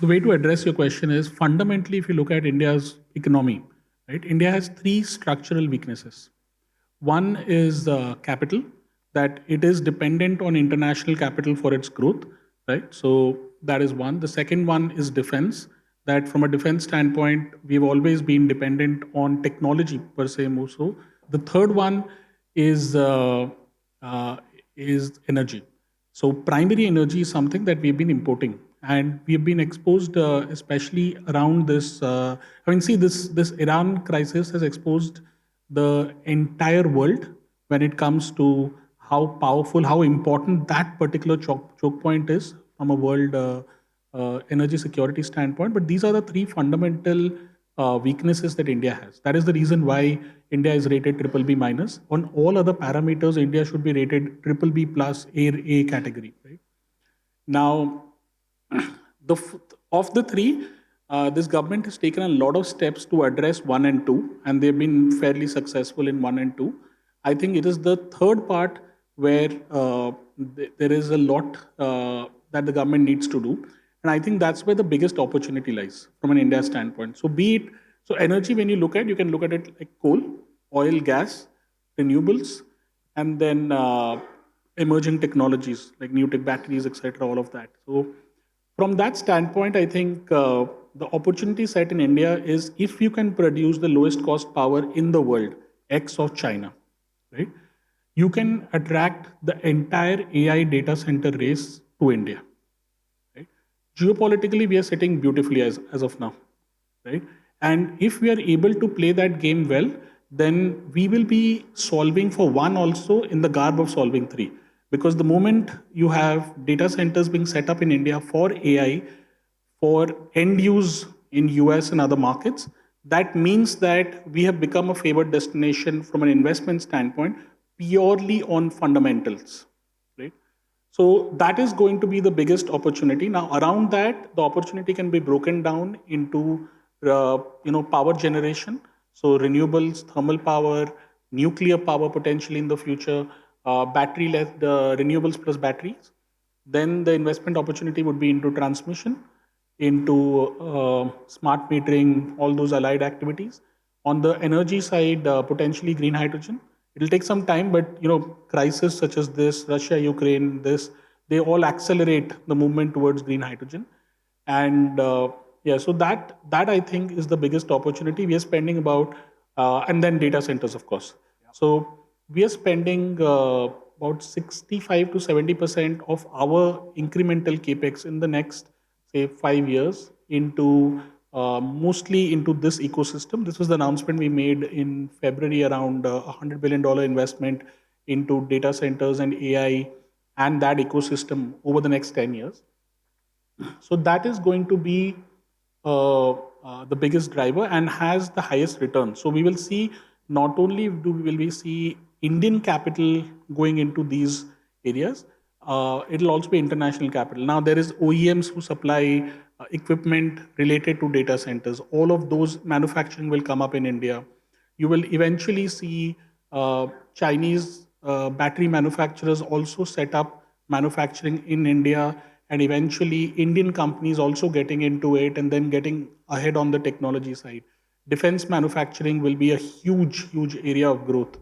The way to address your question is fundamentally, if you look at India's economy, right? India has three structural weaknesses. One is capital, that it is dependent on international capital for its growth, right? So that is one. The second one is defense, that from a defense standpoint, we've always been dependent on technology per se more so. The third one is uh, uh, is energy. So primary energy is something that we've been importing, and we have been exposed, especially around this. See, this Iran crisis has exposed the entire world when it comes to how powerful, how important that particular choke point is from a world energy security standpoint. But these are the three fundamental weaknesses that India has. That is the reason why India is rated triple B minus. On all other parameters, India should be rated triple B plus A category. Right now, the of the three, this government has taken a lot of steps to address one and two, and they've been fairly successful in one and two. I think it is the third part where there is a lot that the government needs to do, and I think that's where the biggest opportunity lies from an India standpoint. So, be it energy, when you look at, you can look at it like coal, oil, gas, renewables, and then emerging technologies like new tech batteries, etc. All of that. So from that standpoint, I think the opportunity set in India is if you can produce the lowest cost power in the world, X of China, right? You can attract the entire AI data center race to India. Right? Geopolitically, we are sitting beautifully as of now, right? And if we are able to play that game well, then we will be solving for one also in the garb of solving three. Because the moment you have data centers being set up in India for AI, for end use in US and other markets, that means that we have become a favored destination from an investment standpoint purely on fundamentals, right? So that is going to be the biggest opportunity. Now, around that, the opportunity can be broken down into power generation, so renewables, thermal power, nuclear power potentially in the future, battery-led renewables plus batteries. Then the investment opportunity would be into transmission, into smart metering, all those allied activities. On the energy side, potentially green hydrogen. It'll take some time, but crises such as this, Russia, Ukraine, this, they all accelerate the movement towards green hydrogen. And yeah, so that I think is the biggest opportunity. We are spending about, and then data centers, of course. So we are spending about 65 to 70% of our incremental capex in the next, say, 5 years into mostly into this ecosystem. This was the announcement we made in February around $100 billion investment into data centers and AI and that ecosystem over the next 10 years. So that is going to be the biggest driver and has the highest return. So we will see, not only will we see Indian capital going into these areas, it'll also be international capital. Now there is OEMs who supply equipment related to data centers. All of those manufacturing will come up in India. You will eventually see Chinese battery manufacturers also set up manufacturing in India, and eventually Indian companies also getting into it and then getting ahead on the technology side. Defense manufacturing will be a huge area of growth.